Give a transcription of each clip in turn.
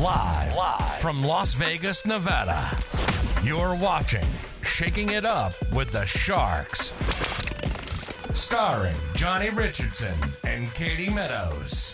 Live from Las Vegas, Nevada. You're watching Shaking It Up with the Sharks. Starring Johnny Richardson and Katie Meadows.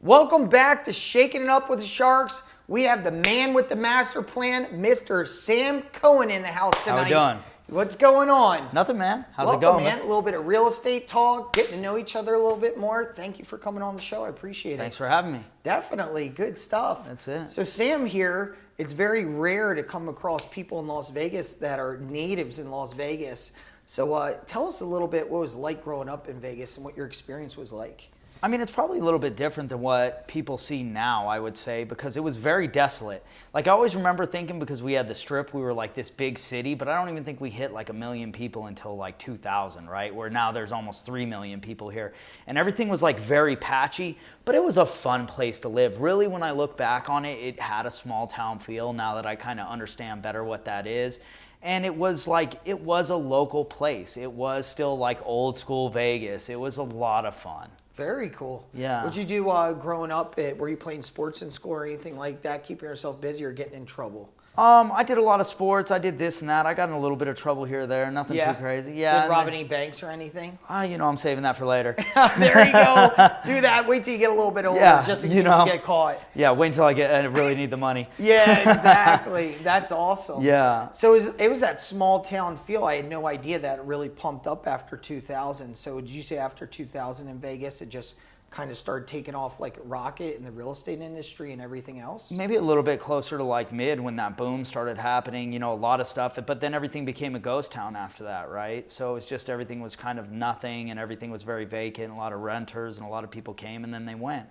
Welcome back to Shaking It Up with the Sharks. We have the man with the master plan, Mr. Sam Cohen, in the house tonight. How we doing? What's going on? Nothing, man. How's Welcome, it going, man? A little bit of real estate talk, getting to know each other a little bit more. Thank you for coming on the show. I appreciate it. Thanks for having me. Definitely. Good stuff. That's it. So Sam here, it's very rare to come across people in Las Vegas that are natives in Las Vegas. So tell us a little bit what it was like growing up in Vegas and what your experience was like. I mean, it's probably a little bit different than what people see now, I would say, because it was very desolate. Like, I always remember thinking, because we had the Strip, we were like this big city, but I don't even think we hit like 1 million people until like 2000, right? Where now there's almost 3 million people here. And everything was like very patchy, but it was a fun place to live. Really, when I look back on it, it had a small town feel now that I kind of understand better what that is. And it was a local place. It was still like old school Vegas. It was a lot of fun. Very cool. Yeah. What'd you do growing up? Were you playing sports in school or anything like that, keeping yourself busy or getting in trouble? I did a lot of sports. I did this and that. I got in a little bit of trouble here or there. Nothing too crazy. Yeah. Didn't rob any banks or anything? I'm saving that for later. There you go. Do that. Wait till you get a little bit older, just in case you get caught. Yeah, wait until I really need the money. Yeah, exactly. That's awesome. Yeah. So it was that small town feel. I had no idea that it really pumped up after 2000. So did you say after 2000 in Vegas, it just kind of started taking off like a rocket in the real estate industry and everything else? Maybe a little bit closer to like mid when that boom started happening, a lot of stuff. But then everything became a ghost town after that, right? So it's just everything was kind of nothing and everything was very vacant. A lot of renters and a lot of people came and then they went.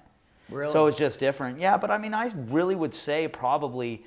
Really? So it's just different. Yeah, but I mean, I really would say probably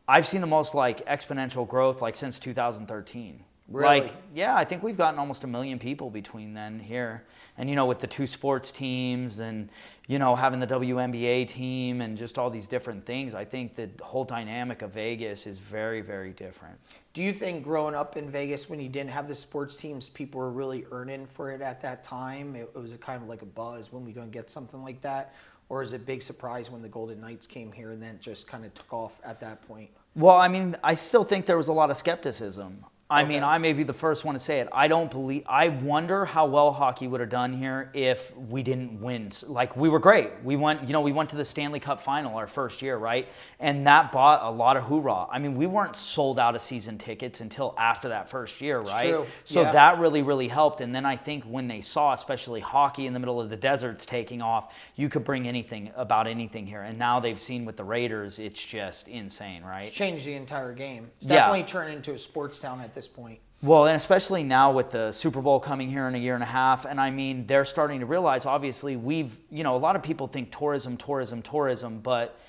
I've seen the most like exponential growth like since 2013. Really? Like, yeah, I think we've gotten almost 1 million people between then here. And, with the 2 sports teams and, having the WNBA team and just all these different things, I think the whole dynamic of Vegas is very, very different. Do you think growing up in Vegas when you didn't have the sports teams, people were really earning for it at that time? It was kind of like a buzz when we go and get something like that? Or is it a big surprise when the Golden Knights came here and then it just kind of took off at that point? Well, I mean, I still think there was a lot of skepticism. I mean, I may be the first one to say it. I wonder how well hockey would have done here if we didn't win. Like, we were great. We went to the Stanley Cup final our first year, right? And that bought a lot of hoorah. I mean, we weren't sold out of season tickets until after that first year, right? True. So that really, really helped. And then I think when they saw, especially hockey in the middle of the deserts taking off, you could bring anything here. And now they've seen with the Raiders, it's just insane, right? It's changed the entire game. It's definitely turned into a sports town at this point. Well, and especially now with the Super Bowl coming here in a year and a half, and I mean, they're starting to realize, obviously, a lot of people think tourism, but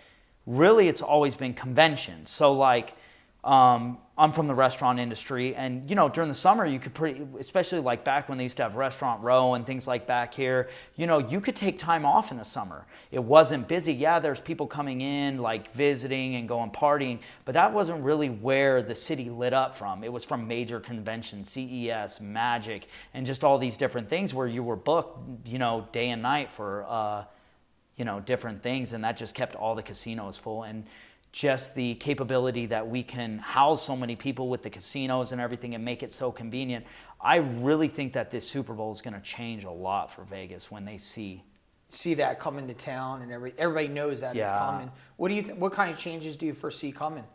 really it's always been conventions. So like, I'm from the restaurant industry, and during the summer you could especially like back when they used to have Restaurant Row and things like back here, you could take time off in the summer. It wasn't busy. Yeah, there's people coming in like visiting and going partying, but that wasn't really where the city lit up from. It was from major conventions, CES, Magic, and just all these different things where you were booked, day and night for different things, and that just kept all the casinos full. And just the capability that we can house so many people with the casinos and everything and make it so convenient. I really think that this Super Bowl is going to change a lot for Vegas when they see that coming to town, and everybody knows that it's coming. What do you what kind of changes do you foresee coming?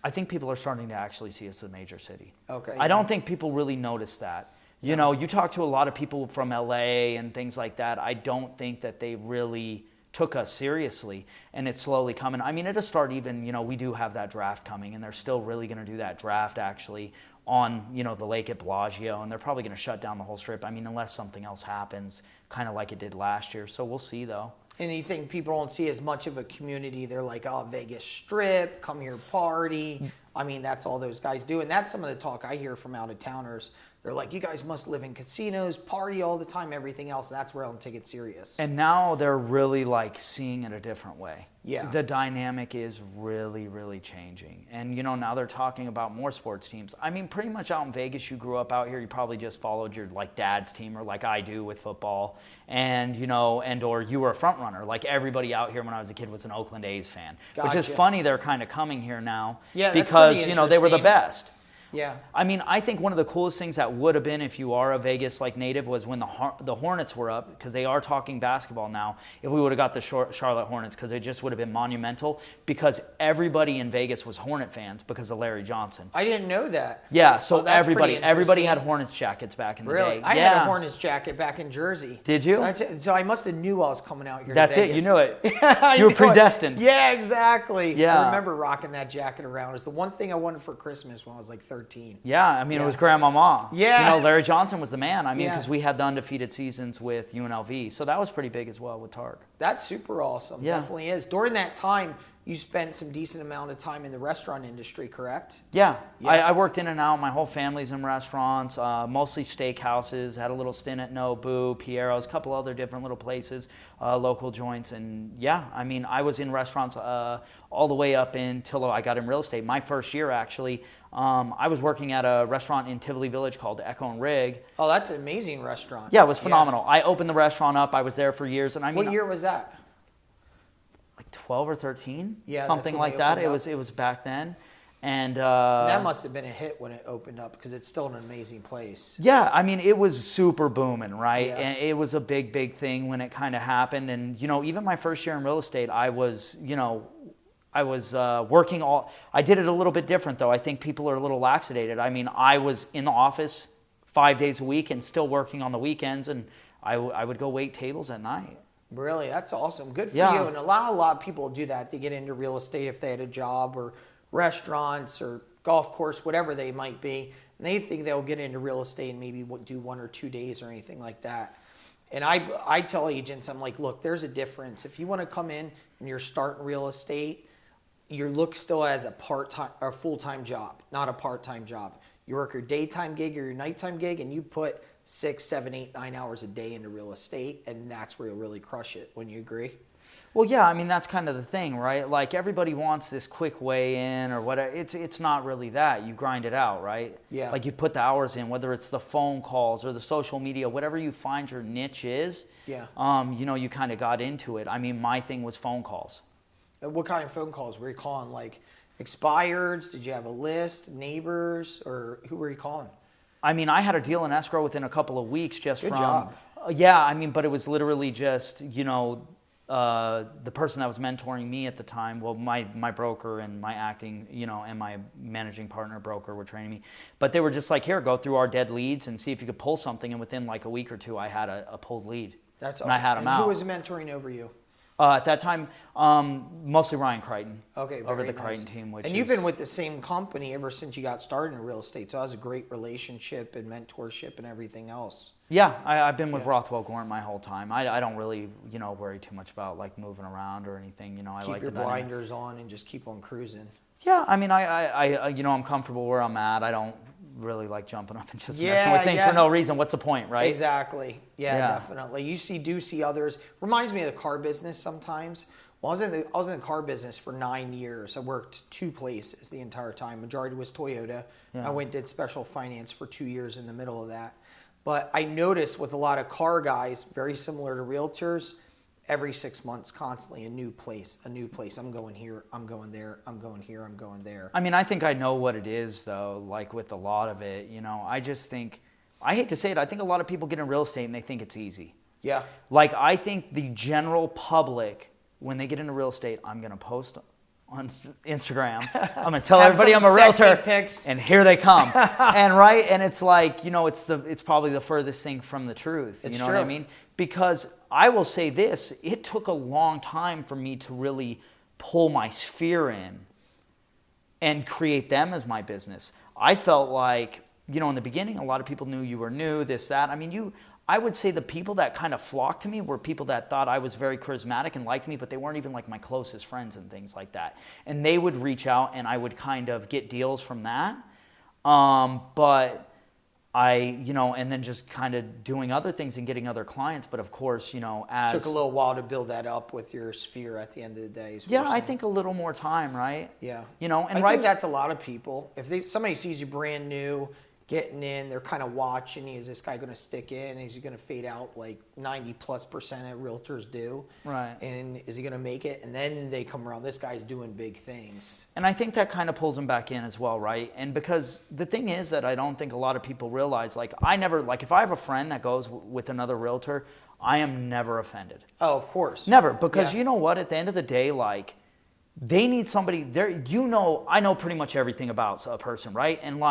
I think people are starting to actually see us as a major city. Okay. I don't think people really notice that. You talk to a lot of people from LA and things like that. I don't think that they really took us seriously, and it's slowly coming. I mean, it'll start even, we do have that draft coming, and they're still really going to do that draft actually on, the lake at Bellagio, and they're probably going to shut down the whole Strip. I mean, unless something else happens, kind of like it did last year. So we'll see, though. And you think people don't see as much of a community? They're like, oh, Vegas Strip, come here, party. I mean, that's all those guys do. And that's some of the talk I hear from out-of-towners. they're like, you guys must live in casinos, party all the time, everything else. That's where I don't take it serious. And now they're really like seeing it a different way. Yeah. The dynamic is really, really changing. And, you know, now they're talking about more sports teams. I mean, pretty much out in Vegas, you grew up out here, you probably just followed your like dad's team or like I do with football. And, you know, and or you were a front runner. Like everybody out here when I was a kid was an Oakland A's fan. Which is funny they're kind of coming here now. Yeah, because, you know, they were the best. Yeah. I mean, I think one of the coolest things that would have been if you are a Vegas like native was when the Hornets were up, because they are talking basketball now. If we would have got the Charlotte Hornets, because it just would have been monumental, because everybody in Vegas was Hornet fans because of Larry Johnson. I didn't know that. Yeah, so that's everybody had Hornets jackets back in the day. I had a Hornets jacket back in Jersey. Did you? So I must have knew I was coming out here. That's to it. Vegas. You knew it. You were predestined. Yeah, exactly. Yeah. I remember rocking that jacket around. It was the one thing I wanted for Christmas when I was like 13. Yeah. I mean, it was Grandmama. Yeah. You know, Larry Johnson was the man. I mean, because we had the undefeated seasons with UNLV. So that was pretty big as well with Tark. That's super awesome. Yeah. Definitely is. During that time, you spent some decent amount of time in the restaurant industry, correct? Yeah. Yeah. I worked in and out. My whole family's in restaurants, mostly steakhouses. Had a little stint at Nobu, Piero's, a couple other different little places, local joints. And yeah, I mean, I was in restaurants all the way up until I got in real estate. My first year, actually, I was working at a restaurant in Tivoli Village called Echo and Rig. Oh, that's an amazing restaurant. Yeah, it was phenomenal. I opened the restaurant up. I was there for years. And I mean, what year was that? Like 12 or 13? Yeah, something like that. It was back then. And that must have been a hit when it opened up because it's still an amazing place. Yeah, I mean, it was super booming, right? Yeah. And it was a big, big thing when it kind of happened. And, you know, even my first year in real estate, I was working I did it a little bit different, though. I think people are a little laxated. I mean, I was in the office 5 days a week and still working on the weekends, and I would go wait tables at night. Really? That's awesome. Good for Yeah. you. And a lot of people do that. They get into real estate if they had a job or restaurants or golf course, whatever they might be. And they think they'll get into real estate and maybe do 1 or 2 days or anything like that. And I tell agents, I'm like, look, there's a difference. If you want to come in and you're starting real estate, you look still as a part-time or full-time job, not a part-time job. You work your daytime gig or your nighttime gig, and you put 6, 7, 8, 9 hours a day into real estate, and that's where you'll really crush it. Wouldn't you agree? Well, yeah, I mean, that's kind of the thing, right? Like, everybody wants this quick way in or whatever. It's not really that. You grind it out, right? Yeah. Like, you put the hours in, whether it's the phone calls or the social media, whatever you find your niche is. Yeah. You know, you kind of got into it. I mean, my thing was phone calls. What kind of phone calls were you calling? Like expireds? Did you have a list? Neighbors? Or who were you calling? I mean, I had a deal in escrow within a couple of weeks just Good from... job. Yeah, I mean, but it was literally just, you know... the person that was mentoring me at the time, well, my broker and my acting, you know, and my managing partner broker were training me. But they were just like, here, go through our dead leads and see if you could pull something. And within like a week or two, I had a pulled lead. That's and awesome. I had them and out. Who was mentoring over you? At that time, mostly Ryan Crichton. Okay, over the nice. Crichton team. And you've been with the same company ever since you got started in real estate. So that was a great relationship and mentorship and everything else. Yeah, I've been with Rothwell Gorn my whole time. I don't really, you know, worry too much about like moving around or anything. You know, I Keep like your the dynamic. blinders on and just keep on cruising. Yeah, I mean, I you know, I'm comfortable where I'm at. I don't really like jumping up and just messing with things for no reason. What's the point, right? Exactly. Yeah, definitely. You do see others. Reminds me of the car business sometimes. Well, I was in the car business for 9 years. I worked 2 places the entire time. Majority was Toyota. Yeah. I went and did special finance for 2 years in the middle of that. But I noticed with a lot of car guys, very similar to realtors, every 6 months, constantly a new place. I'm going here, I'm going there, I'm going here, I'm going there. I mean, I think I know what it is, though, like with a lot of it. You know, I just think, I hate to say it, I think a lot of people get in real estate and they think it's easy. Yeah. Like, I think the general public, when they get into real estate, I'm going to post on Instagram. I'm going to tell everybody I'm a realtor, pics. and here they come. And it's like, you know, it's probably the furthest thing from the truth. It's you know true. what I mean? Because I will say this, it took a long time for me to really pull my sphere in and create them as my business. I felt like, you know, in the beginning, a lot of people knew you were new, this, that. I mean, I would say the people that kind of flocked to me were people that thought I was very charismatic and liked me, but they weren't even like my closest friends and things like that. And they would reach out and I would kind of get deals from that. But and then just kind of doing other things and getting other clients. But of course, as Took a little while to build that up with your sphere at the end of the day. Yeah, I think a little more time, right? Yeah. And I think that's a lot of people. If somebody sees you brand new, getting in, they're kind of watching, is this guy going to stick in? Is he going to fade out like 90+% of realtors do? Right. And is he going to make it? And then they come around, this guy's doing big things. And I think that kind of pulls them back in as well, right? And because the thing is that I don't think a lot of people realize, if I have a friend that goes with another realtor, I am never offended. Oh, of course. Never, because you know what? At the end of the day, they need somebody there. I know pretty much everything about a person, right? And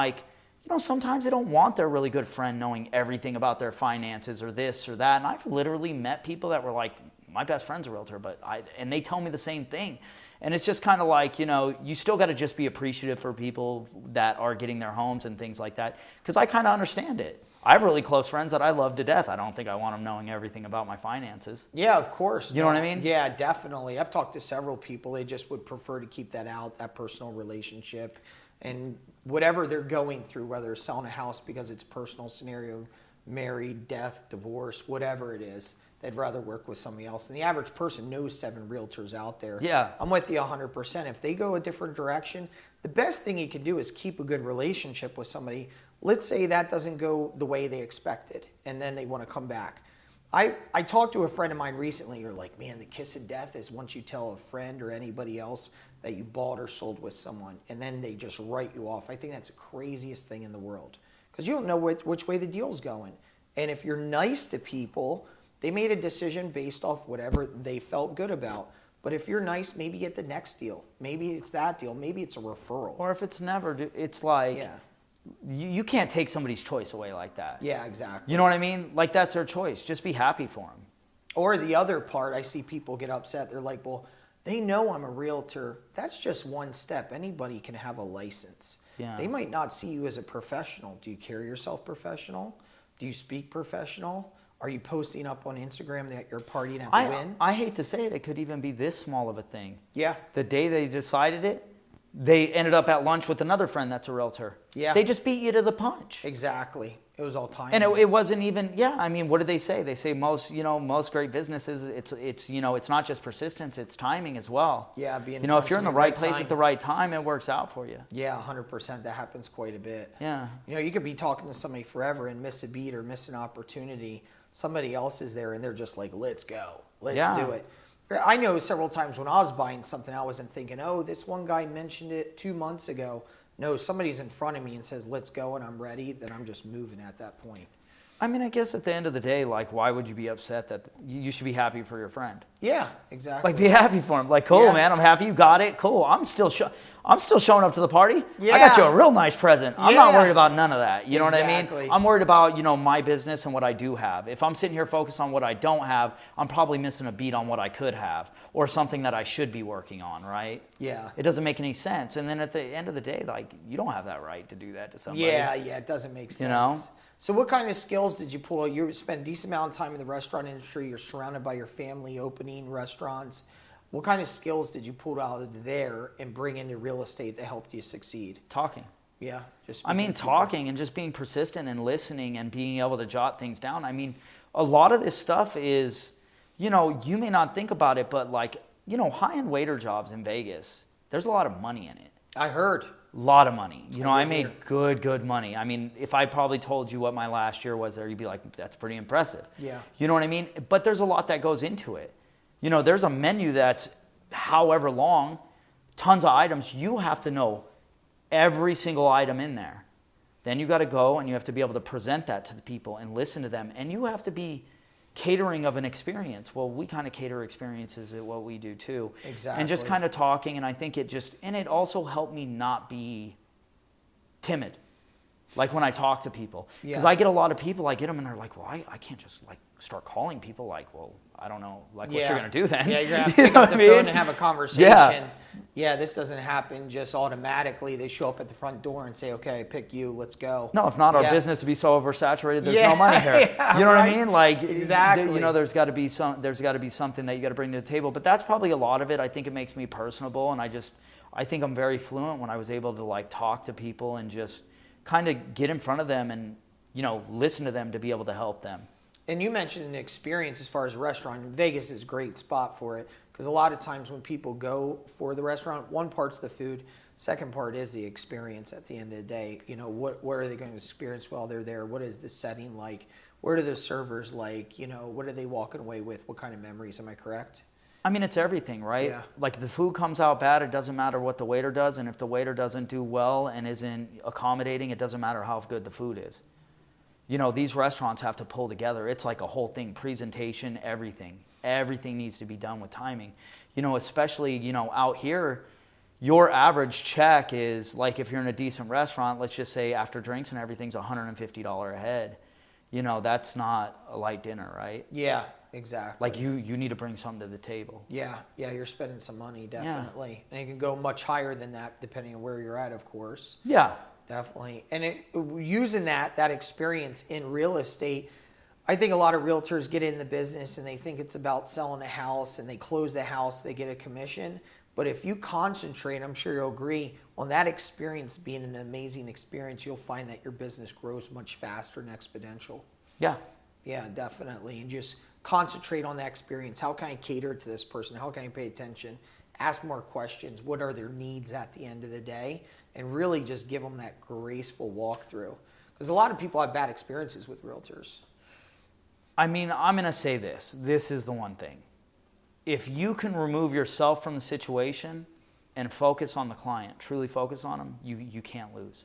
sometimes they don't want their really good friend knowing everything about their finances or this or that. And I've literally met people that were like, my best friend's a realtor, and they tell me the same thing. And it's just kind of you still got to just be appreciative for people that are getting their homes and things like that. Because I kind of understand it. I have really close friends that I love to death. I don't think I want them knowing everything about my finances. Yeah, of course. You know what I mean? Yeah, definitely. I've talked to several people. They just would prefer to keep that out, that personal relationship. And whatever they're going through, whether it's selling a house because it's a personal scenario, married, death, divorce, whatever it is, they'd rather work with somebody else. And the average person knows 7 realtors out there. Yeah. I'm with you 100%. If they go a different direction, the best thing you can do is keep a good relationship with somebody. Let's say that doesn't go the way they expected, and then they want to come back. I talked to a friend of mine recently. You're like, man, the kiss of death is once you tell a friend or anybody else that you bought or sold with someone, and then they just write you off. I think that's the craziest thing in the world, because you don't know which way the deal's going. And if you're nice to people, they made a decision based off whatever they felt good about. But if you're nice, maybe get the next deal. Maybe it's that deal. Maybe it's a referral. Or if it's never, it's you can't take somebody's choice away like that. Yeah, exactly. You know what I mean? That's their choice. Just be happy for them. Or the other part, I see people get upset. They're like, well, they know I'm a realtor. That's just one step. Anybody can have a license. Yeah. They might not see you as a professional. Do you carry yourself professional? Do you speak professional? Are you posting up on Instagram that you're partying at the Wynn? I hate to say it. It could even be this small of a thing. Yeah. The day they decided it, they ended up at lunch with another friend that's a realtor. Yeah. They just beat you to the punch. Exactly. It was all time. And it wasn't even, what did they say? They say most great businesses, it's not just persistence, it's timing as well. Yeah, if you're in the right place at the right time, it works out for you. Yeah, 100%. That happens quite a bit. Yeah. You could be talking to somebody forever and miss a beat or miss an opportunity. Somebody else is there and they're just like, let's go. Let's do it. I know several times when I was buying something, I wasn't thinking, oh, this one guy mentioned it 2 months ago. No, somebody's in front of me and says, let's go, and I'm ready, then I'm just moving at that point. I mean, I guess at the end of the day, why would you be upset that you should be happy for your friend? Yeah, exactly. Be happy for him. Cool, man, I'm happy you got it. Cool. I'm still showing up to the party. Yeah. I got you a real nice present. I'm not worried about none of that. You know what I mean? I'm worried about, my business and what I do have. If I'm sitting here focused on what I don't have, I'm probably missing a beat on what I could have or something that I should be working on, right? Yeah. It doesn't make any sense. And then at the end of the day, you don't have that right to do that to somebody. Yeah, it doesn't make sense. So what kind of skills did you pull? You spent a decent amount of time in the restaurant industry. You're surrounded by your family opening restaurants. What kind of skills did you pull out of there and bring into real estate that helped you succeed? Talking. Yeah. Talking and just being persistent and listening and being able to jot things down. I mean, a lot of this stuff is, you may not think about it, but high-end waiter jobs in Vegas, there's a lot of money in it. I heard. A lot of money. I made good money. I mean, if I probably told you what my last year was there, you'd be like, that's pretty impressive. Yeah. You know what I mean? But there's a lot that goes into it. There's a menu that's however long, tons of items. You have to know every single item in there. Then you got to go and you have to be able to present that to the people and listen to them. And you have to be catering of an experience. Well, we kind of cater experiences at what we do too. Exactly. And just kind of talking, and I think it also helped me not be timid. When I talk to people. Because I get a lot of people, I get them and they're like, well, I can't just start calling people well, I don't know what you're going to do then. Yeah, you're going to have to pick up the phone and have a conversation. Yeah, this doesn't happen just automatically. They show up at the front door and say, okay, I pick you, let's go. No, if not, our business to be so oversaturated, there's no money here. You know what I mean? Exactly. There's got to be something that you got to bring to the table. But that's probably a lot of it. I think it makes me personable, and I think I'm very fluent when I was able to talk to people and just kind of get in front of them and listen to them to be able to help them. And you mentioned an experience as far as a restaurant. Vegas is a great spot for it because a lot of times when people go for the restaurant, one part's the food, second part is the experience at the end of the day. What are they going to experience while they're there? What is the setting like? What are the servers like? What are they walking away with? What kind of memories? Am I correct? I mean, it's everything, right? Yeah. Like if the food comes out bad, it doesn't matter what the waiter does. And if the waiter doesn't do well and isn't accommodating, it doesn't matter how good the food is. These restaurants have to pull together. It's like a whole thing, presentation, everything. Everything needs to be done with timing. Especially, out here, your average check is like if you're in a decent restaurant, let's just say after drinks and everything's $150 a head. That's not a light dinner, right? Yeah, exactly. Like you need to bring something to the table. Yeah, you're spending some money, definitely. Yeah. And it can go much higher than that depending on where you're at, of course. Yeah. Definitely. And using that experience in real estate, I think a lot of realtors get in the business and they think it's about selling a house and they close the house, they get a commission. But if you concentrate, I'm sure you'll agree, on that experience being an amazing experience, you'll find that your business grows much faster and exponential. Yeah. Yeah, definitely. And just concentrate on that experience. How can I cater to this person? How can I pay attention? Ask more questions. What are their needs at the end of the day? And really just give them that graceful walkthrough. Because a lot of people have bad experiences with realtors. I mean, I'm going to say this. This is the one thing. If you can remove yourself from the situation and focus on the client, truly focus on them, you can't lose.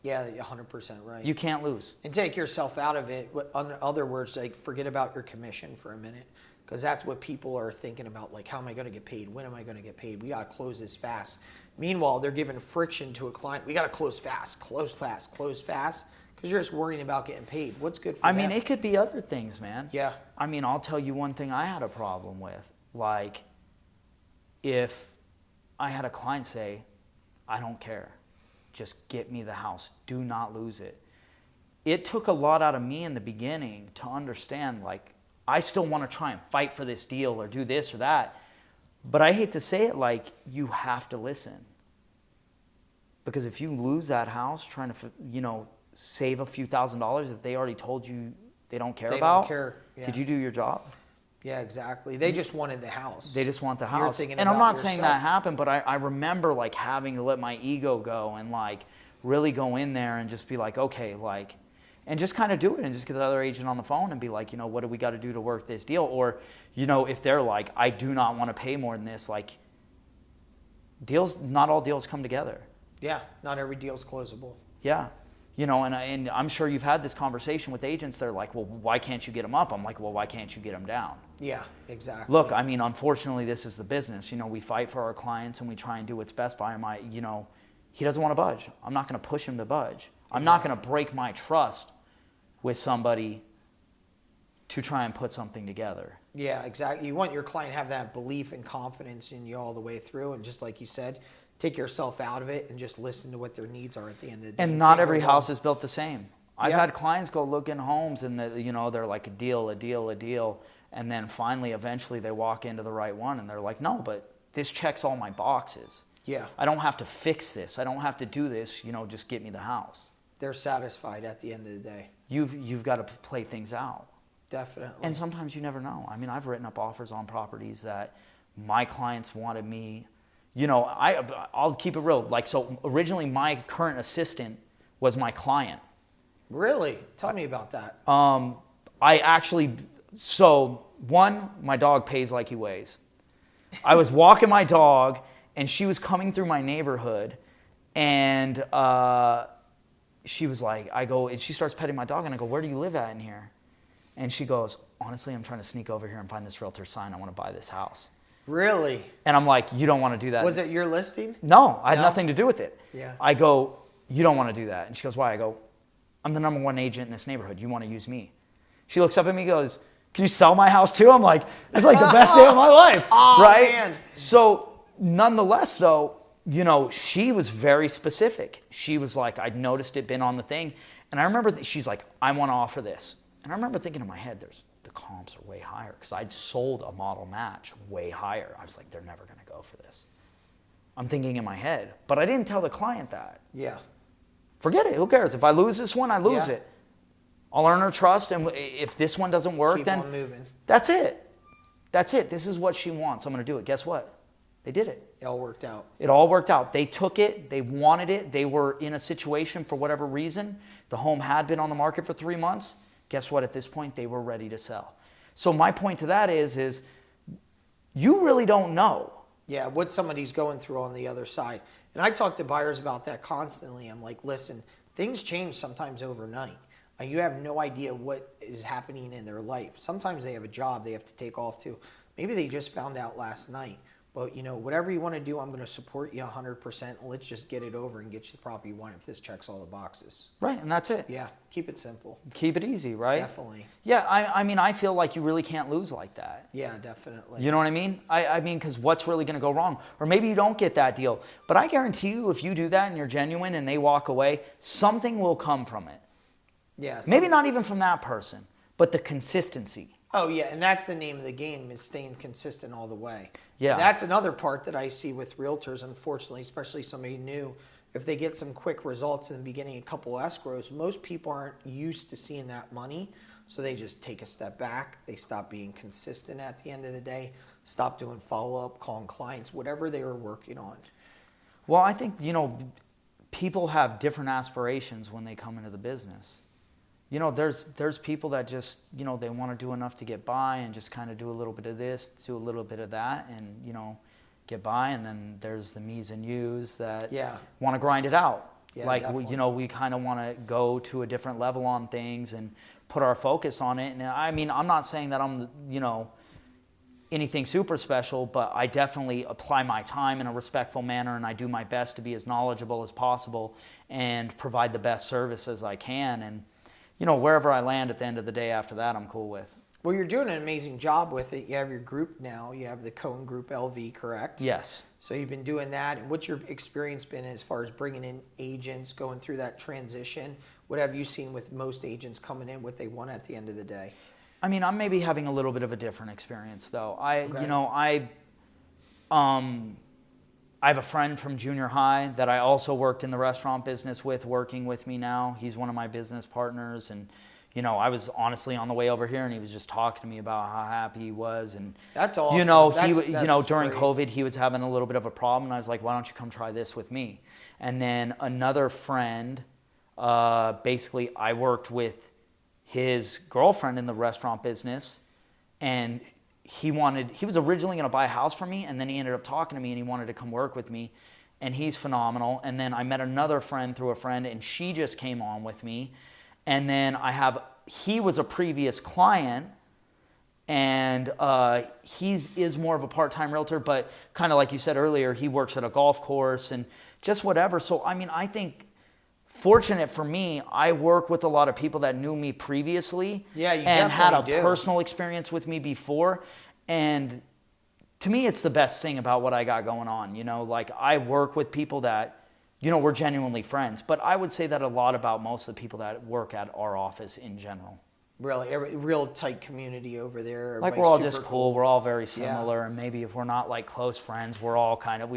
Yeah, 100% right. You can't lose. And take yourself out of it. In other words, like forget about your commission for a minute. Because that's what people are thinking about, like, how am I going to get paid? When am I going to get paid? We got to close this fast. Meanwhile, they're giving friction to a client. We got to close fast, close fast, close fast, because you're just worrying about getting paid. What's good for them? I mean, it could be other things, man. Yeah. I mean, I'll tell you one thing I had a problem with. Like, if I had a client say, I don't care. Just get me the house. Do not lose it. It took a lot out of me in the beginning to understand, like, I still want to try and fight for this deal or do this or that. But I hate to say it, like, you have to listen. Because if you lose that house trying to, save a few $1,000s that they already told you they don't care about, don't care. Yeah. Did you do your job? Yeah, exactly. They just wanted the house. They just want the You're house. thinking And I'm about not saying yourself. that happened, but I remember, like, having to let my ego go and, like, really go in there and just be like, okay, like, and just kind of do it and just get the other agent on the phone and be like, what do we got to do to work this deal? Or, if they're like, I do not want to pay more than this, like, not all deals come together. Yeah, not every deal's closable. Yeah. And I'm sure you've had this conversation with agents. They're like, well, why can't you get them up? I'm like, well, why can't you get them down? Yeah, exactly. Look, I mean, unfortunately, this is the business. We fight for our clients and we try and do what's best by him. He doesn't want to budge. I'm not going to push him to budge. I'm not going to break my trust with somebody to try and put something together. Yeah, exactly. You want your client to have that belief and confidence in you all the way through. And just like you said, take yourself out of it and just listen to what their needs are at the end of the day. And not every house is built the same. I've Yeah. had clients go look in homes and they're like a deal. And then finally, eventually they walk into the right one and they're like, no, but this checks all my boxes. Yeah. I don't have to fix this. I don't have to do this. Just get me the house. They're satisfied at the end of the day. You've got to play things out. Definitely. And sometimes you never know. I mean, I've written up offers on properties that my clients wanted me. I'll keep it real. Like, so originally my current assistant was my client. Really? Tell me about that. My dog pays like he weighs. I was walking my dog and she was coming through my neighborhood and she was like, and she starts petting my dog and I go, where do you live at in here? And she goes, honestly, I'm trying to sneak over here and find this realtor sign. I want to buy this house. Really? And I'm like, you don't want to do that. Was it your listing? No, I had nothing to do with it. Yeah. I go, you don't want to do that. And she goes, why? I go, I'm the number one agent in this neighborhood. You want to use me? She looks up at me and goes, can you sell my house too? I'm like, it's like the best day of my life. Oh, right? Man. So nonetheless, though, she was very specific. She was like, I'd noticed it been on the thing. And I remember she's like, I want to offer this. And I remember thinking in my head, the comps are way higher because I'd sold a model match way higher. I was like, they're never going to go for this. I'm thinking in my head, but I didn't tell the client that. Yeah. Forget it. Who cares? If I lose this one, I lose Yeah. it. I'll earn her trust, and if this one doesn't work, Keep on moving. That's it. That's it. This is what she wants. I'm going to do it. Guess what? They did it. It all worked out. It all worked out. They took it. They wanted it. They were in a situation for whatever reason. The home had been on the market for 3 months. Guess what? At this point, they were ready to sell. So my point to that is you really don't know. Yeah, what somebody's going through on the other side. And I talk to buyers about that constantly. I'm like, listen, things change sometimes overnight. You have no idea what is happening in their life. Sometimes they have a job they have to take off to. Maybe they just found out last night. But, whatever you want to do, I'm going to support you 100%. Let's just get it over and get you the property you want if this checks all the boxes. Right, and that's it. Yeah, keep it simple. Keep it easy, right? Definitely. Yeah, I mean, I feel like you really can't lose like that. Yeah, definitely. You know what I mean? I mean, because what's really going to go wrong? Or maybe you don't get that deal. But I guarantee you, if you do that and you're genuine and they walk away, something will come from it. Yeah. Maybe not even from that person, but the consistency. Oh, yeah, and that's the name of the game, is staying consistent all the way. Yeah. And that's another part that I see with realtors, unfortunately, especially somebody new. If they get some quick results in the beginning, a couple escrows, most people aren't used to seeing that money, so they just take a step back. They stop being consistent at the end of the day, stop doing follow-up, calling clients, whatever they were working on. Well, I think, people have different aspirations when they come into the business. There's people that just, they want to do enough to get by and just kind of do a little bit of this, do a little bit of that, and, get by. And then there's the me's and you's that want to grind it out. Yeah, like, definitely. we kind of want to go to a different level on things and put our focus on it. And I mean, I'm not saying that I'm, anything super special, but I definitely apply my time in a respectful manner, and I do my best to be as knowledgeable as possible and provide the best service as I can. And, wherever I land at the end of the day after that, I'm cool with. Well, you're doing an amazing job with it. You have your group now. You have the Cohen Group LV, correct? Yes. So you've been doing that. And what's your experience been as far as bringing in agents, going through that transition? What have you seen with most agents coming in, what they want at the end of the day? I mean, I'm maybe having a little bit of a different experience, though. I have a friend from junior high that I also worked in the restaurant business with, working with me now. He's one of my business partners, and I was honestly on the way over here, and he was just talking to me about how happy he was, and that's awesome. During COVID, he was having a little bit of a problem, and I was like, why don't you come try this with me? And then another friend, basically, I worked with his girlfriend in the restaurant business, and he was originally going to buy a house for me, and then he ended up talking to me and he wanted to come work with me, and he's phenomenal. And then I met another friend through a friend, and she just came on with me. And then he was a previous client, and he is more of a part-time realtor, but kind of like you said earlier, he works at a golf course and just whatever. So, I mean, I think fortunate for me, I work with a lot of people that knew me previously and had a personal experience with me before. And to me, it's the best thing about what I got going on. Like, I work with people that, we're genuinely friends. But I would say that a lot about most of the people that work at our office in general. Really, real tight community over there. Like, we're all just cool. We're all very similar. And maybe if we're not like close friends, we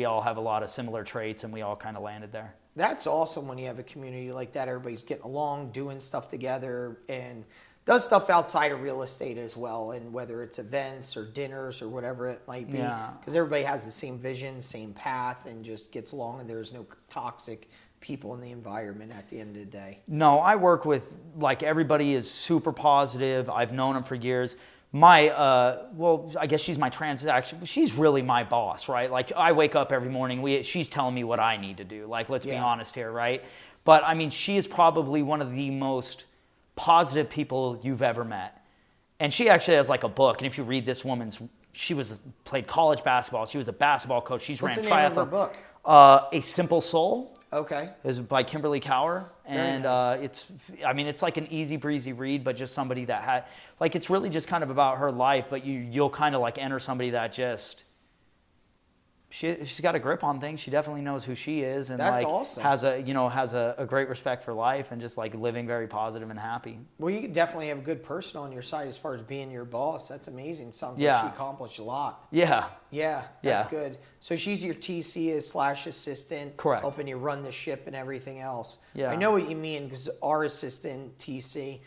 all have a lot of similar traits, and we all kind of landed there. That's awesome when you have a community like that. Everybody's getting along, doing stuff together, and does stuff outside of real estate as well. And whether it's events or dinners or whatever it might be, because everybody has the same vision, same path, and just gets along, and there's no toxic people in the environment at the end of the day. No, I work with, like, everybody is super positive. I've known them for years. I guess she's my transaction. She's really my boss, right? Like, I wake up every morning. She's telling me what I need to do. Like, let's be honest here, right? But I mean, she is probably one of the most positive people you've ever met. And she actually has like a book. And if you read this woman's, played college basketball. She was a basketball coach. She's ran triathlon. What's the name of her book? A Simple Soul. Okay. Is by Kimberly Cower, and nice. It's like an easy breezy read, but just somebody that had, like, it's really just kind of about her life, but you'll kind of like enter somebody that just, she's got a grip on things. She definitely knows who she is, and that's like awesome. has a great respect for life, and just like living very positive and happy. Well, you definitely have a good person on your side as far as being your boss. That's amazing. Sounds like she accomplished a lot. Yeah, that's good. So she's your TC / assistant, correct, helping you run the ship and everything else. Yeah, I know what you mean, because our assistant TC,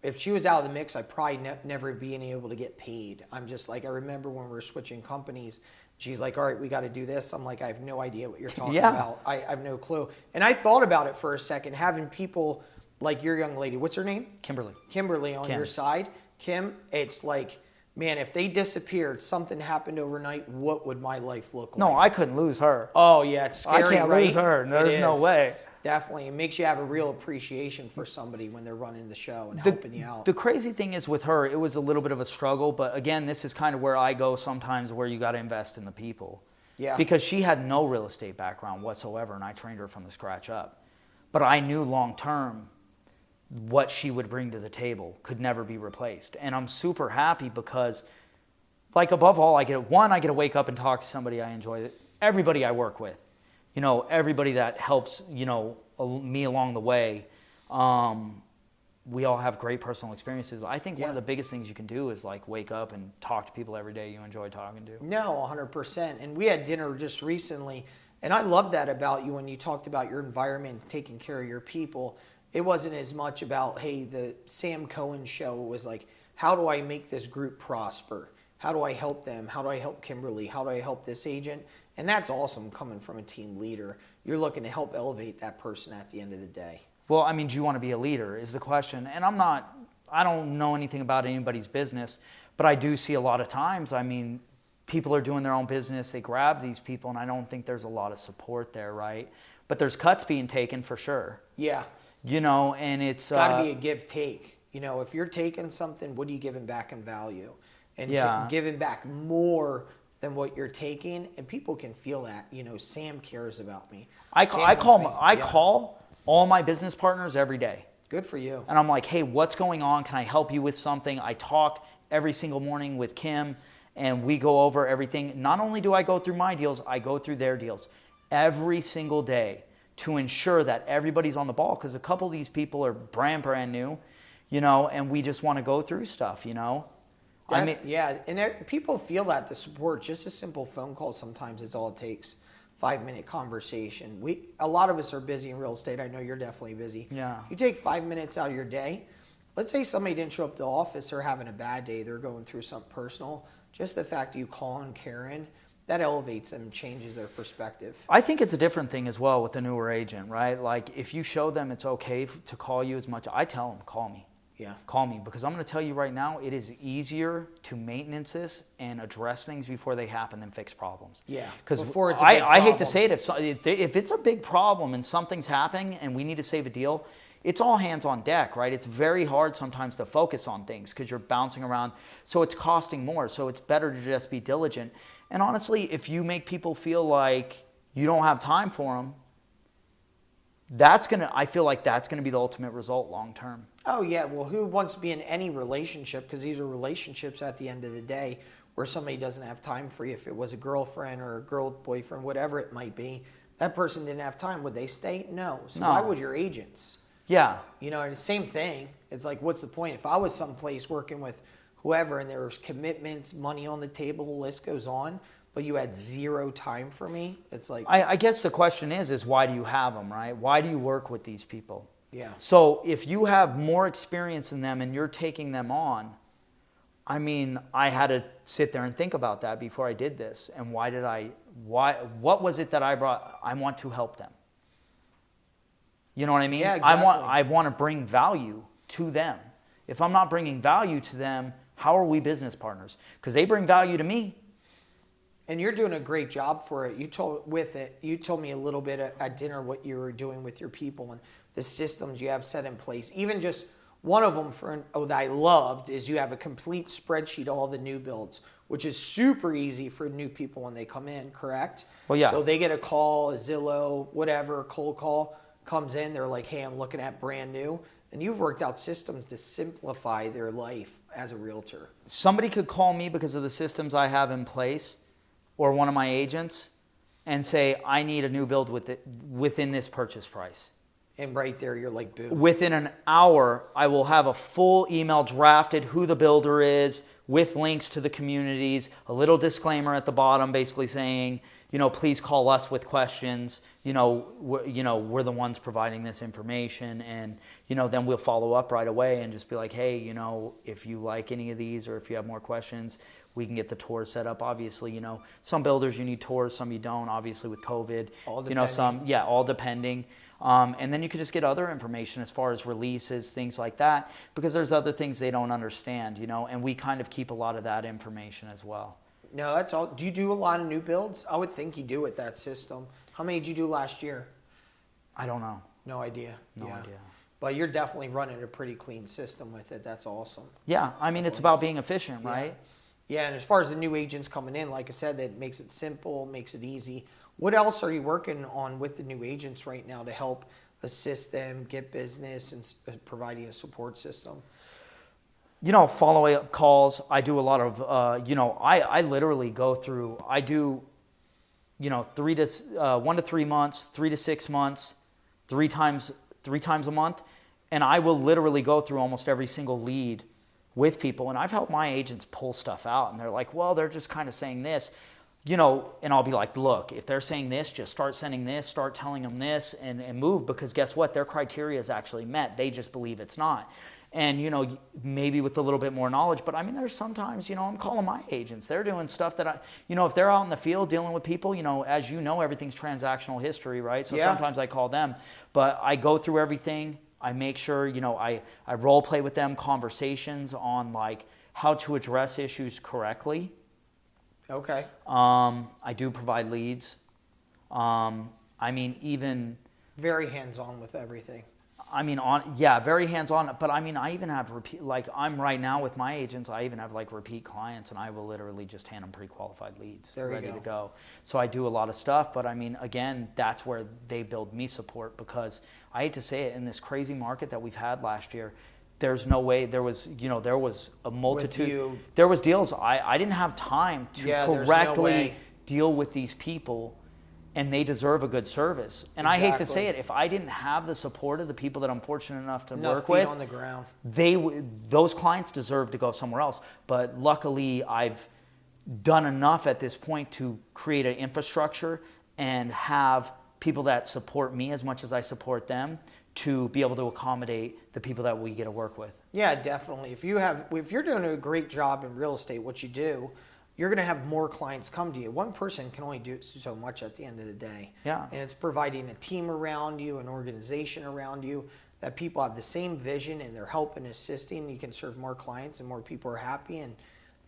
if she was out of the mix, I'd probably never being able to get paid. I'm just like, I remember when we were switching companies, she's like, all right, we got to do this. I'm like, I have no idea what you're talking about. I have no clue. And I thought about it for a second, having people like your young lady, what's her name? Kimberly on your side. Kim, it's like, man, if they disappeared, something happened overnight, what would my life look like? No, I couldn't lose her. Oh, yeah, it's scary, I can't lose her. There's no way. Definitely. It makes you have a real appreciation for somebody when they're running the show and helping you out. The crazy thing is with her, it was a little bit of a struggle. But again, this is kind of where I go sometimes, where you got to invest in the people. Yeah. Because she had no real estate background whatsoever, and I trained her from the scratch up. But I knew long term what she would bring to the table could never be replaced. And I'm super happy because, like, above all, I get to wake up and talk to somebody I enjoy. Everybody I work with. You know, everybody that helps, you know, me along the way, we all have great personal experiences. I think one of the biggest things you can do is, like, wake up and talk to people every day you enjoy talking to. No, 100%. And we had dinner just recently, and I love that about you when you talked about your environment, taking care of your people. It wasn't as much about, hey, the Sam Cohen show was like, how do I make this group prosper? How do I help them? How do I help Kimberly? How do I help this agent? And that's awesome coming from a team leader. You're looking to help elevate that person at the end of the day. Well, I mean, do you want to be a leader is the question. And I don't know anything about anybody's business, but I do see a lot of times, I mean, people are doing their own business. They grab these people, and I don't think there's a lot of support there, right? But there's cuts being taken for sure. Yeah. You know, and it's got to be a give-take. You know, if you're taking something, what are you giving back in value? And giving back more than what you're taking, and people can feel that. You know, Sam cares about me. I call all my business partners every day. Good for you. And I'm like, hey, what's going on? Can I help you with something? I talk every single morning with Kim, and we go over everything. Not only do I go through my deals, I go through their deals every single day to ensure that everybody's on the ball, because a couple of these people are brand new, you know, and we just want to go through stuff, you know. And people feel that the support, just a simple phone call sometimes is all it takes. 5-minute conversation. A lot of us are busy in real estate. I know you're definitely busy. Yeah. You take 5 minutes out of your day. Let's say somebody didn't show up to the office, they're having a bad day, they're going through something personal. Just the fact that you call on Karen, that elevates them and changes their perspective. I think it's a different thing as well with the newer agent, right? Like, if you show them it's okay to call you as much, I tell them, call me. Yeah. Call me, because I'm going to tell you right now, it is easier to maintenance this and address things before they happen than fix problems. Yeah. Because I hate to say it, if it's a big problem and something's happening and we need to save a deal, it's all hands on deck, right? It's very hard sometimes to focus on things because you're bouncing around. So it's costing more. So it's better to just be diligent. And honestly, if you make people feel like you don't have time for them, I feel like that's going to be the ultimate result long term. Oh, yeah. Well, who wants to be in any relationship? Because these are relationships at the end of the day where somebody doesn't have time for you. If it was a girlfriend or a girl with boyfriend, whatever it might be, that person didn't have time. Would they stay? No. So why would your agents? Yeah. You know, and the same thing. It's like, what's the point? If I was someplace working with whoever and there was commitments, money on the table, the list goes on, but you had zero time for me, it's like... I guess the question is why do you have them, right? Why do you work with these people? Yeah. So if you have more experience in them and you're taking them on, I mean, I had to sit there and think about that before I did this. And what was it that I brought? I want to help them. You know what I mean? Yeah, exactly. I want to bring value to them. If I'm not bringing value to them, how are we business partners? Because they bring value to me. And you're doing a great job for it. You told me a little bit at dinner what you were doing with your people and the systems you have set in place. Even just one of them that I loved is you have a complete spreadsheet of all the new builds, which is super easy for new people when they come in, correct? Well, yeah. So they get a call, a Zillow, whatever, a cold call comes in. They're like, hey, I'm looking at brand new. And you've worked out systems to simplify their life as a realtor. Somebody could call me because of the systems I have in place, or one of my agents, and say, I need a new build within this purchase price. And right there, you're like, boom. Within an hour, I will have a full email drafted, who the builder is, with links to the communities, a little disclaimer at the bottom basically saying, please call us with questions. We're the ones providing this information, and then we'll follow up right away and just be like, hey, if you like any of these or if you have more questions, we can get the tours set up. Obviously, some builders you need tours, some you don't. Obviously with COVID, all depending. all depending. And then you could just get other information as far as releases, things like that, because there's other things they don't understand, and we kind of keep a lot of that information as well. No, that's all. Do you do a lot of new builds? I would think you do with that system. How many did you do last year? I don't know. No idea. No idea. But you're definitely running a pretty clean system with it. That's awesome. Yeah, I mean, it's about being efficient, right? Yeah, and as far as the new agents coming in, like I said, that makes it simple, makes it easy. What else are you working on with the new agents right now to help assist them get business and providing a support system? Follow-up calls. I do a lot of, I literally go through, I do, 1 to 3 months, 3 to 6 months, three times a month. And I will literally go through almost every single lead with people. And I've helped my agents pull stuff out. And they're like, well, they're just kind of saying this. And I'll be like, look, if they're saying this, just start sending this, start telling them this, and move, because guess what? Their criteria is actually met. They just believe it's not. And, maybe with a little bit more knowledge, but I mean, there's sometimes, I'm calling my agents. They're doing stuff that if they're out in the field dealing with people, as everything's transactional history, right? So sometimes I call them, but I go through everything. I make sure, I role play with them conversations on like how to address issues correctly. Okay. I do provide leads. Even very hands-on with everything. Very hands-on. But I even have repeat. Like I'm right now with my agents, I even have like repeat clients, and I will literally just hand them pre-qualified leads, ready to go. So I do a lot of stuff. But again, that's where they build me support, because I hate to say it, in this crazy market that we've had last year, there's no way there was a multitude. There was deals. I didn't have time to correctly deal with these people, and they deserve a good service. And I hate to say it, if I didn't have the support of the people that I'm fortunate enough to work with, on the ground, those clients deserve to go somewhere else. But luckily, I've done enough at this point to create an infrastructure and have people that support me as much as I support them, to be able to accommodate the people that we get to work with. Yeah, definitely. If you're doing a great job in real estate, what you do, you're going to have more clients come to you. One person can only do so much at the end of the day. Yeah. And it's providing a team around you, an organization around you, that people have the same vision and they're helping, assisting. You can serve more clients and more people are happy, and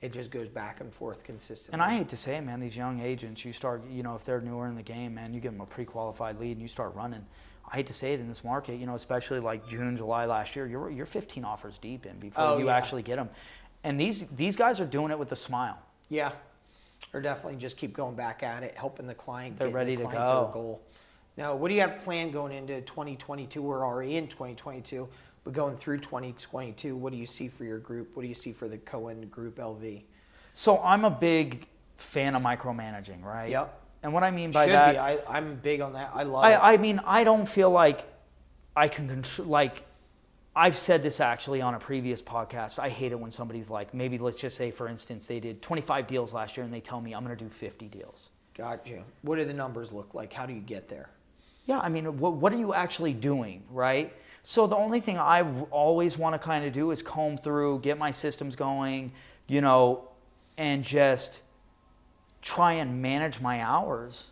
it just goes back and forth consistently. And I hate to say it, man, these young agents, you start, if they're newer in the game, man, you give them a pre-qualified lead and you start running. I hate to say it in this market, especially like June, July last year, you're 15 offers deep in before you actually get them. And these guys are doing it with a smile. Yeah. Or definitely just keep going back at it, helping the client. They're ready to go. To goal. Now, what do you have planned going into 2022? We're already in 2022, but going through 2022, what do you see for your group? What do you see for the Cohen Group LV? So I'm a big fan of micromanaging, right? Yep. And what I mean by that, I'm big on that. I love it. I don't feel like I can control. Like I've said this actually on a previous podcast. I hate it when somebody's like, maybe let's just say, for instance, they did 25 deals last year, and they tell me I'm going to do 50 deals. Got you. What do the numbers look like? How do you get there? Yeah, what are you actually doing, right? So the only thing I always want to kind of do is comb through, get my systems going, and just try and manage my hours.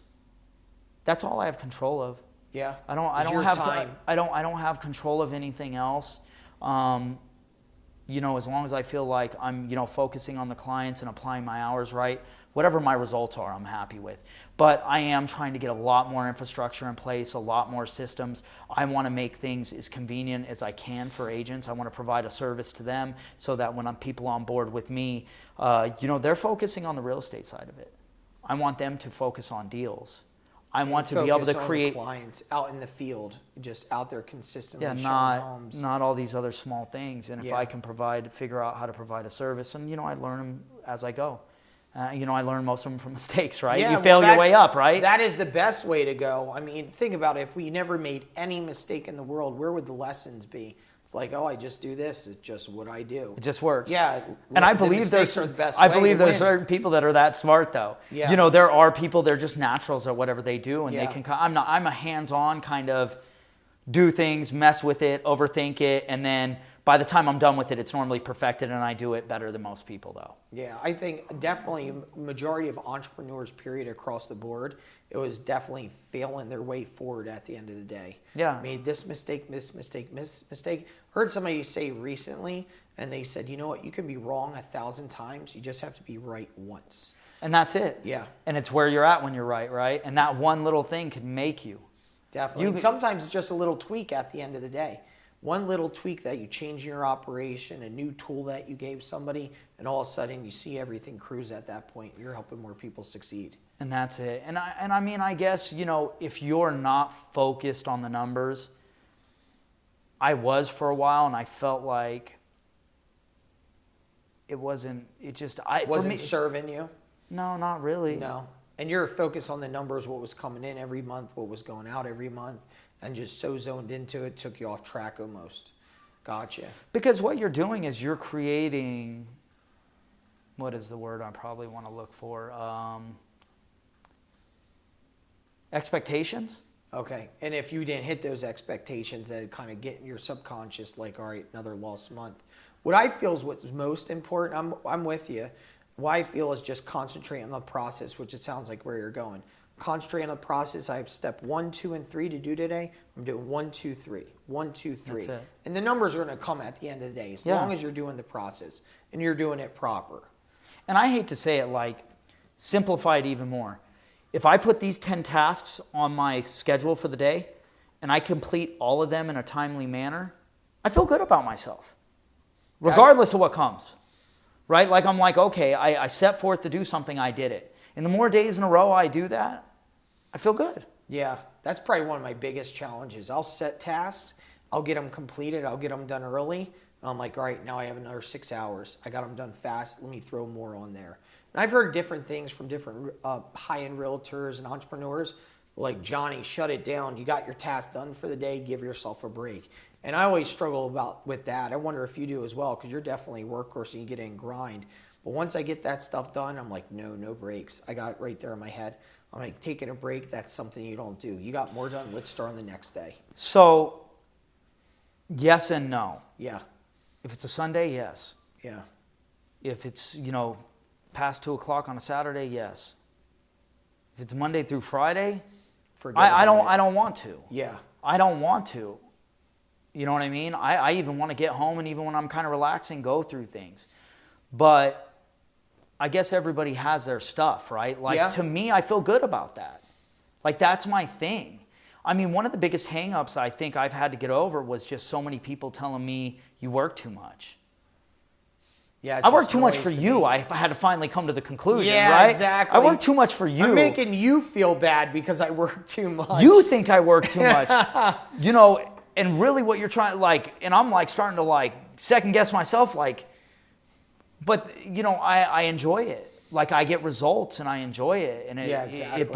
That's all I have control of. Yeah. I don't have control of anything else. As long as I feel like I'm, focusing on the clients and applying my hours right, whatever my results are, I'm happy with. But I am trying to get a lot more infrastructure in place, a lot more systems. I want to make things as convenient as I can for agents. I want to provide a service to them so that when people on board with me, they're focusing on the real estate side of it. I want them to focus on deals. I want to be able to create clients out in the field, just out there consistently. Yeah, not all these other small things. And if I can figure out how to provide a service, and I learn them as I go. I learn most of them from mistakes, right? Yeah, you fail your way up, right? That is the best way to go. Think about it. If we never made any mistake in the world, where would the lessons be? It's like, oh, I just do this. It's just what I do. It just works. Yeah. And I the believe mistakes are the best I way believe to there's win. certain people that are that smart though. Yeah. You know, there are people, they're just naturals at whatever they do, and Yeah. they can, I'm a hands-on kind of do things, mess with it, overthink it, and then by the time I'm done with it, it's normally perfected, and I do it better than most people though. Yeah, I think definitely majority of entrepreneurs, period, across the board, it was definitely failing their way forward at the end of the day. Yeah. Made this mistake, mistake. Heard somebody say recently, and they said, you know what, you can be wrong 1,000 times. You just have to be right once. And that's it. Yeah. And it's where you're at when you're right? And that one little thing can make you. Definitely. And sometimes it's just a little tweak at the end of the day. One little tweak that you change in your operation, a new tool that you gave somebody, and all of a sudden you see everything cruise at that point. You're helping more people succeed. And that's it. And I mean, I guess, you know, if you're not focused on the numbers, I was for a while, and I felt like it wasn't serving you? No, not really. No. And you're focused on the numbers, what was coming in every month, what was going out every month, and just so zoned into it, took you off track almost. Gotcha. Because what you're doing is you're creating, what is the word I probably want to look for? Expectations? Okay. And if you didn't hit those expectations, that kind of get in your subconscious like, all right, another lost month. What I feel is what's most important, I'm with you. What I feel is just concentrate on the process, which it sounds like where you're going. Concentrate on the process. I have step 1, 2, and 3 to do today. I'm doing 1, 2, 3. 1, 2, 3. That's it. And the numbers are going to come at the end of the day as long as you're doing the process and you're doing it proper. And I hate to say it, like, simplify it even more. If I put these 10 tasks on my schedule for the day and I complete all of them in a timely manner, I feel good about myself, regardless of what comes. Right? Like, I'm like, okay, I set forth to do something, I did it. And the more days in a row I do that, I feel good. Yeah, that's probably one of my biggest challenges. I'll set tasks, I'll get them completed, I'll get them done early. And I'm like, all right, now I have another 6 hours. I got them done fast, let me throw more on there. And I've heard different things from different high-end realtors and entrepreneurs, like, Johnny, shut it down. You got your task done for the day, give yourself a break. And I always struggle with that. I wonder if you do as well, because you're definitely a workhorse and you get in grind. But once I get that stuff done, I'm like, no breaks. I got it right there in my head. I'm like, taking a break, that's something you don't do. You got more done, let's start on the next day. So, yes and no. Yeah. If it's a Sunday, yes. Yeah. If it's, you know, past 2 o'clock on a Saturday, yes. If it's Monday through Friday, I don't want to. Yeah. I don't want to. You know what I mean? I even want to get home, and even when I'm kind of relaxing, go through things. But I guess everybody has their stuff, right? Like, to me, I feel good about that. Like, that's my thing. I mean, one of the biggest hang-ups I think I've had to get over was just so many people telling me, you work too much. Yeah, I work too much for you. I had to finally come to the conclusion, yeah, right? Exactly. I work too much for you. I'm making you feel bad because I work too much. You think I work too much. You know, and really what you're trying, like, and I'm like starting to like second guess myself, like, but you know, I enjoy it. Like, I get results and I enjoy it, and it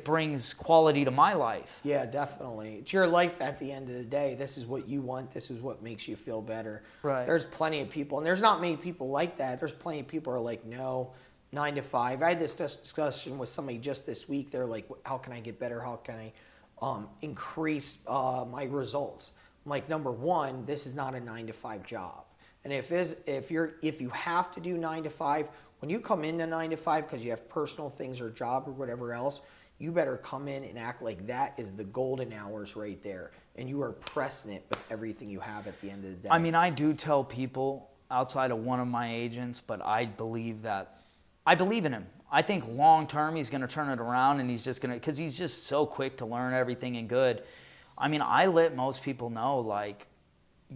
brings quality to my life. Yeah, definitely. It's your life at the end of the day. This is what you want. This is what makes you feel better. Right. There's plenty of people, and there's not many people like that. There's plenty of people who are like, no, 9 to 5. I had this discussion with somebody just this week. They're like, how can I get better? How can I increase my results? I'm like, number one, this is not a 9 to 5 job. And if you have to do 9 to 5, when you come into 9 to 5 because you have personal things or job or whatever else, you better come in and act like that is the golden hours right there. And you are pressing it with everything you have at the end of the day. I mean, I do tell people outside of one of my agents, but I believe in him. I think long term he's going to turn it around, and he's just going to, because he's just so quick to learn everything and good. I mean, I let most people know, like,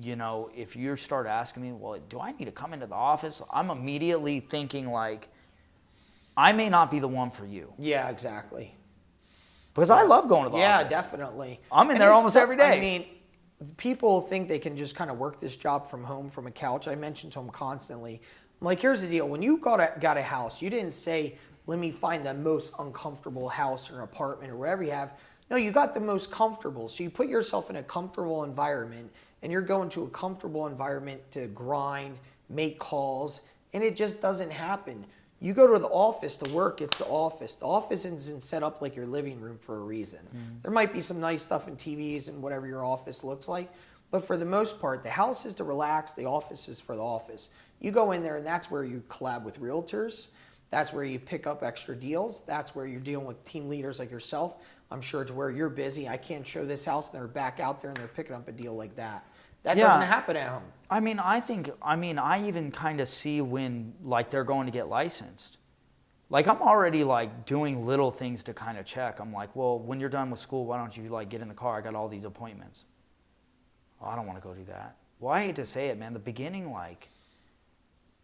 you know, if you start asking me, well, do I need to come into the office? I'm immediately thinking, like, I may not be the one for you. Yeah, exactly. Because I love going to the office. Yeah, definitely. I'm in there almost every day. I mean, people think they can just kind of work this job from home, from a couch. I mention to them constantly, I'm like, here's the deal. When you got a house, you didn't say, let me find the most uncomfortable house or apartment or whatever you have. No, you got the most comfortable. So you put yourself in a comfortable environment, and you're going to a comfortable environment to grind, make calls, and it just doesn't happen. You go to the office to work, it's the office. The office isn't set up like your living room for a reason. There might be some nice stuff in TVs and whatever your office looks like, but for the most part, the house is to relax, the office is for the office. You go in there, and that's where you collab with realtors. That's where you pick up extra deals. That's where you're dealing with team leaders like yourself. I'm sure to where you're busy, I can't show this house, and they're back out there and they're picking up a deal like that. That doesn't happen at home. I even kind of see when like they're going to get licensed. Like I'm already like doing little things to kind of check. I'm like, well, when you're done with school, why don't you like get in the car? I got all these appointments. Oh, I don't want to go do that. Well, I hate to say it, man. The beginning, like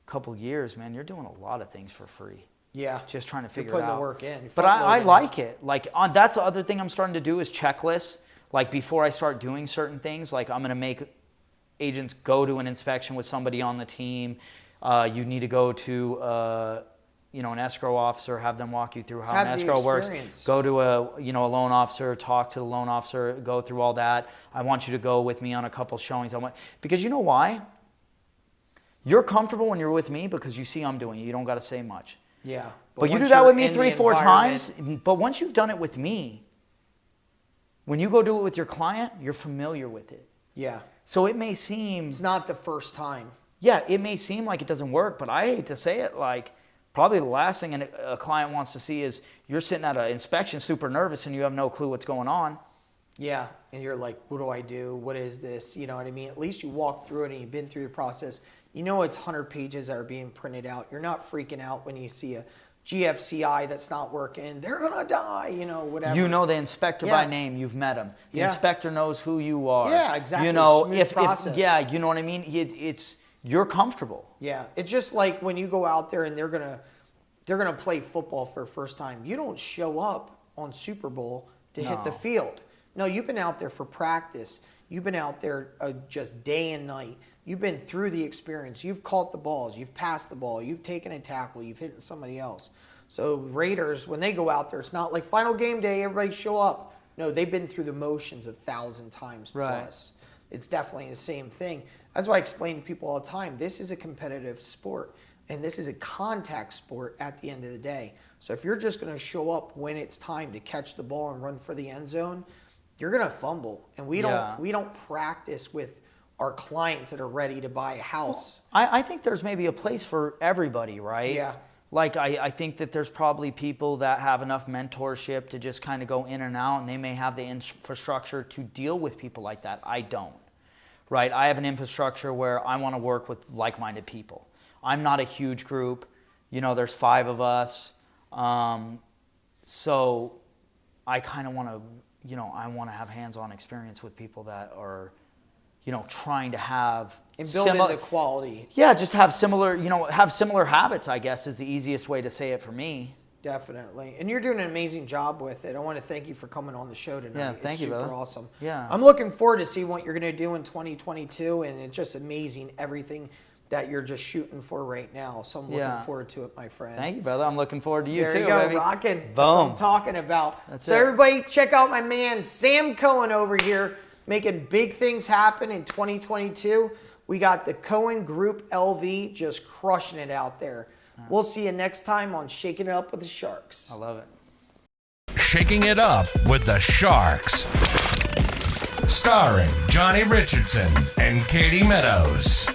couple years, man, you're doing a lot of things for free. Yeah. Just trying to figure you're it out. putting the work in. But I like it. Like that's the other thing I'm starting to do is checklists. Like before I start doing certain things, like I'm going to make agents go to an inspection with somebody on the team. You need to go to an escrow officer, have them walk you through how an escrow works. Go to a loan officer, talk to the loan officer, go through all that. I want you to go with me on a couple showings. Because you know why? You're comfortable when you're with me because you see I'm doing it. You don't got to say much. Yeah. But you do that with me 3-4 times. But once you've done it with me, when you go do it with your client, you're familiar with it. Yeah. So it may seem... It's not the first time. Yeah, it may seem like it doesn't work, but I hate to say it, like probably the last thing a client wants to see is you're sitting at an inspection super nervous and you have no clue what's going on. Yeah, and you're like, what do I do? What is this? You know what I mean? At least you walk through it and you've been through the process. You know it's 100 pages that are being printed out. You're not freaking out when you see a GFCI that's not working. They're going to die, whatever. You know the inspector by name. You've met him. The inspector knows who you are. Yeah, exactly. Smooth process. You know what I mean? You're comfortable. Yeah, it's just like when you go out there and they're gonna play football for the first time. You don't show up on Super Bowl to hit the field. No, you've been out there for practice. You've been out there just day and night. You've been through the experience. You've caught the balls. You've passed the ball. You've taken a tackle. You've hit somebody else. So Raiders, when they go out there, it's not like final game day, everybody show up. No, they've been through the motions 1,000 times plus. It's definitely the same thing. That's why I explain to people all the time, this is a competitive sport, and this is a contact sport at the end of the day. So if you're just going to show up when it's time to catch the ball and run for the end zone, you're going to fumble. And we don't practice with our clients that are ready to buy a house. Well, I think there's maybe a place for everybody, right? Yeah. Like I think that there's probably people that have enough mentorship to just kind of go in and out, and they may have the infrastructure to deal with people like that. I don't. Right? I have an infrastructure where I want to work with like-minded people. I'm not a huge group. There's 5 of us. So I kind of want to, I want to have hands-on experience with people that are, trying to have... And build in the quality. Yeah, just have similar habits, I guess, is the easiest way to say it for me. Definitely. And you're doing an amazing job with it. I want to thank you for coming on the show tonight. Yeah, thank you, brother. Super awesome. Yeah. I'm looking forward to see what you're going to do in 2022, and it's just amazing everything that you're just shooting for right now. So I'm looking forward to it, my friend. Thank you, brother. I'm looking forward to you too, There you go, baby. rocking. Boom. That's what I'm talking about. That's so it. everybody check out my man, Sam Cohen over here, making big things happen in 2022. We got the Cohen Group LV just crushing it out there. We'll see you next time on Shaking It Up with the Sharks. I love it. Shaking It Up with the Sharks. Starring Johnny Richardson and Katie Meadows.